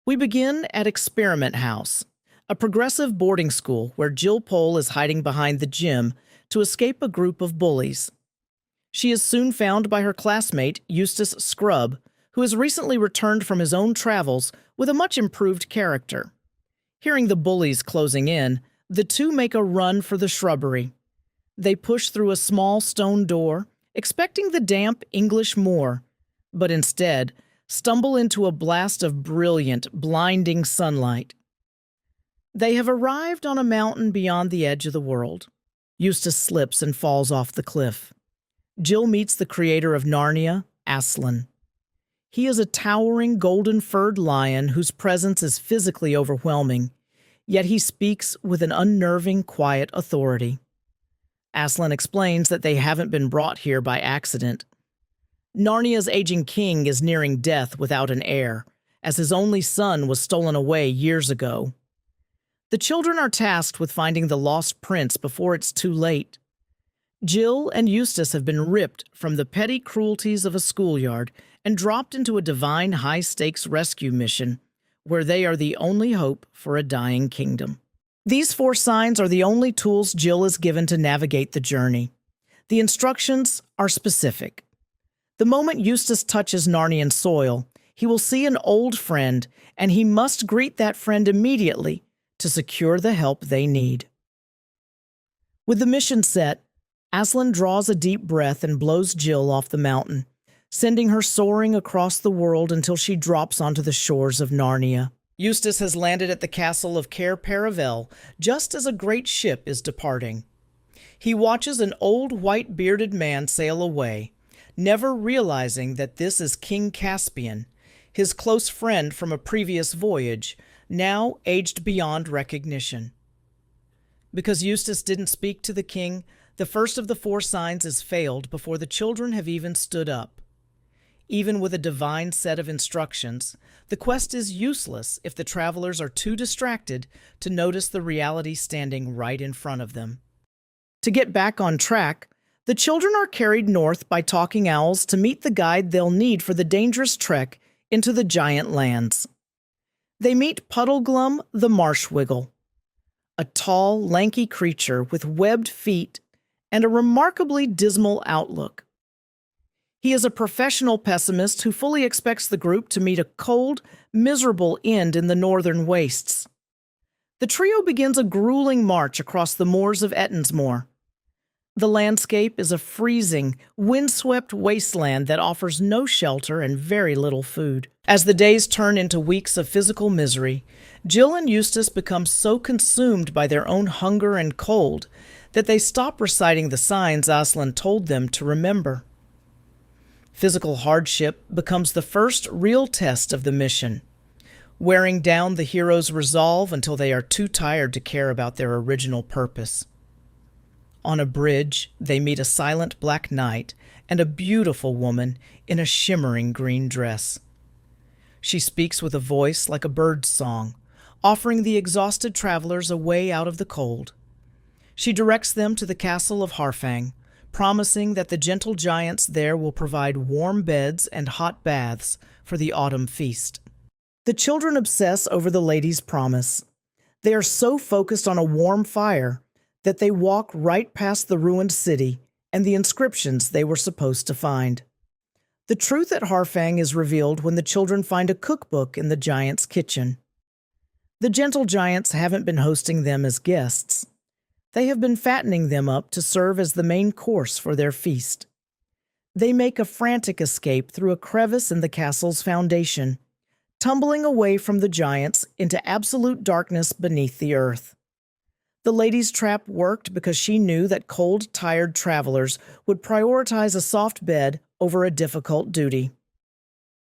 We begin at Experiment House, a progressive boarding school where Jill Pole is hiding behind the gym to escape a group of bullies. She is soon found by her classmate, Eustace Scrubb, who has recently returned from his own travels with a much improved character. Hearing the bullies closing in, the two make a run for the shrubbery. They push through a small stone door, expecting the damp English moor, but instead stumble into a blast of brilliant, blinding sunlight. They have arrived on a mountain beyond the edge of the world. Eustace slips and falls off the cliff. Jill meets the creator of Narnia, Aslan. He is a towering golden-furred lion whose presence is physically overwhelming, yet he speaks with an unnerving, quiet authority. Aslan explains that they haven't been brought here by accident. Narnia's aging king is nearing death without an heir, as his only son was stolen away years ago. The children are tasked with finding the lost prince before it's too late. Jill and Eustace have been ripped from the petty cruelties of a schoolyard and dropped into a divine high-stakes rescue mission where they are the only hope for a dying kingdom. These 4 signs are the only tools Jill is given to navigate the journey. The instructions are specific. The moment Eustace touches Narnian soil, he will see an old friend, and he must greet that friend immediately to secure the help they need. With the mission set, Aslan draws a deep breath and blows Jill off the mountain, sending her soaring across the world until she drops onto the shores of Narnia. Eustace has landed at the castle of Cair Paravel just as a great ship is departing. He watches an old white-bearded man sail away, never realizing that this is King Caspian, his close friend from a previous voyage, now aged beyond recognition. Because Eustace didn't speak to the king, the first of the 4 signs is failed before the children have even stood up. Even with a divine set of instructions, the quest is useless if the travelers are too distracted to notice the reality standing right in front of them. To get back on track, the children are carried north by talking owls to meet the guide they'll need for the dangerous trek into the giant lands. They meet Puddleglum the Marshwiggle, a tall, lanky creature with webbed feet and a remarkably dismal outlook. He is a professional pessimist who fully expects the group to meet a cold, miserable end in the northern wastes. The trio begins a grueling march across the moors of Ettonsmoor. The landscape is a freezing, windswept wasteland that offers no shelter and very little food. As the days turn into weeks of physical misery, Jill and Eustace become so consumed by their own hunger and cold that they stop reciting the signs Aslan told them to remember. Physical hardship becomes the first real test of the mission, wearing down the hero's resolve until they are too tired to care about their original purpose. On a bridge, they meet a silent black knight and a beautiful woman in a shimmering green dress. She speaks with a voice like a bird's song, offering the exhausted travelers a way out of the cold. She directs them to the castle of Harfang, promising that the gentle giants there will provide warm beds and hot baths for the autumn feast. The children obsess over the lady's promise. They are so focused on a warm fire that they walk right past the ruined city and the inscriptions they were supposed to find. The truth at Harfang is revealed when the children find a cookbook in the giant's kitchen. The gentle giants haven't been hosting them as guests. They have been fattening them up to serve as the main course for their feast. They make a frantic escape through a crevice in the castle's foundation, tumbling away from the giants into absolute darkness beneath the earth. The lady's trap worked because she knew that cold, tired travelers would prioritize a soft bed over a difficult duty.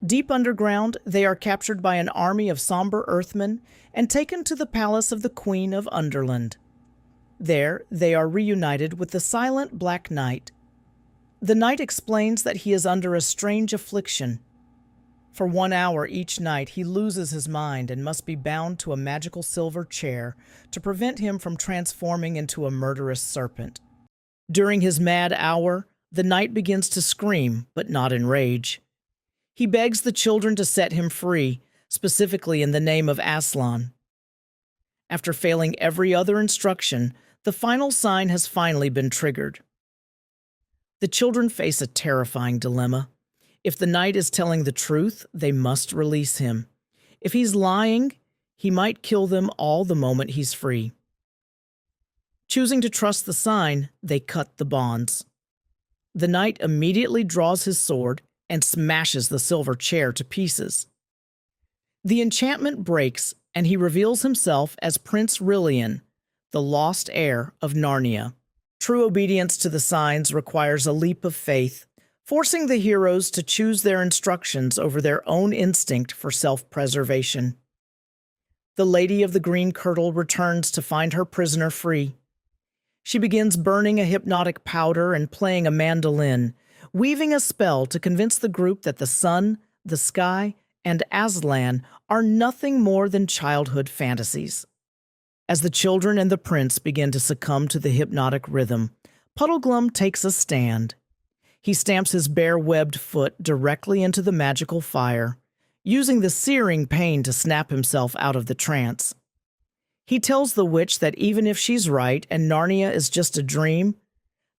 Deep underground, they are captured by an army of somber earthmen and taken to the palace of the Queen of Underland. There, they are reunited with the silent Black Knight. The knight explains that he is under a strange affliction. For 1 hour each night, he loses his mind and must be bound to a magical silver chair to prevent him from transforming into a murderous serpent. During his mad hour, the knight begins to scream, but not in rage. He begs the children to set him free, specifically in the name of Aslan. After failing every other instruction, the final sign has finally been triggered. The children face a terrifying dilemma. If the knight is telling the truth, they must release him. If he's lying, he might kill them all the moment he's free. Choosing to trust the sign, they cut the bonds. The knight immediately draws his sword and smashes the silver chair to pieces. The enchantment breaks, and he reveals himself as Prince Rilian, the lost heir of Narnia. True obedience to the signs requires a leap of faith, forcing the heroes to choose their instructions over their own instinct for self-preservation. The Lady of the Green Kirtle returns to find her prisoner free. She begins burning a hypnotic powder and playing a mandolin, weaving a spell to convince the group that the sun, the sky, and Aslan are nothing more than childhood fantasies. As the children and the prince begin to succumb to the hypnotic rhythm, Puddleglum takes a stand. He stamps his bare webbed foot directly into the magical fire, using the searing pain to snap himself out of the trance. He tells the witch that even if she's right and Narnia is just a dream,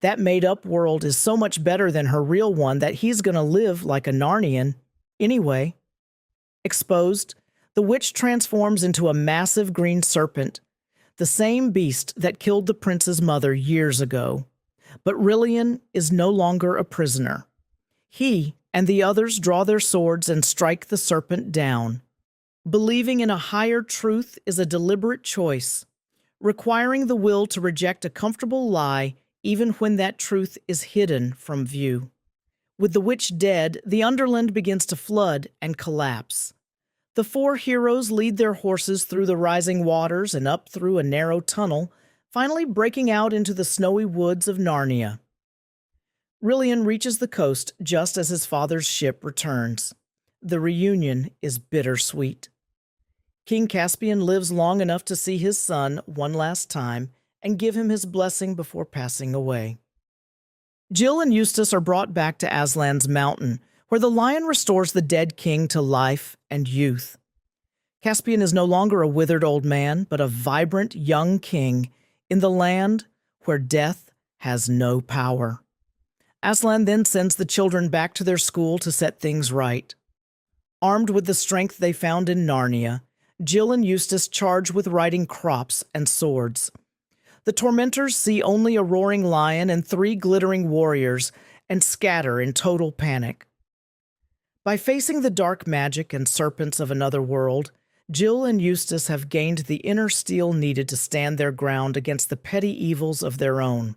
that made-up world is so much better than her real one that he's going to live like a Narnian anyway. Exposed, the witch transforms into a massive green serpent, the same beast that killed the prince's mother years ago. But Rilian is no longer a prisoner. He and the others draw their swords and strike the serpent down. Believing in a higher truth is a deliberate choice, requiring the will to reject a comfortable lie even when that truth is hidden from view. With the witch dead, the Underland begins to flood and collapse. The four heroes lead their horses through the rising waters and up through a narrow tunnel, finally breaking out into the snowy woods of Narnia. Rilian reaches the coast just as his father's ship returns. The reunion is bittersweet. King Caspian lives long enough to see his son one last time and give him his blessing before passing away. Jill and Eustace are brought back to Aslan's mountain, where the lion restores the dead king to life and youth. Caspian is no longer a withered old man, but a vibrant young king in the land where death has no power. Aslan then sends the children back to their school to set things right. Armed with the strength they found in Narnia, Jill and Eustace charge with riding crops and swords. The tormentors see only a roaring lion and 3 glittering warriors and scatter in total panic. By facing the dark magic and serpents of another world, Jill and Eustace have gained the inner steel needed to stand their ground against the petty evils of their own.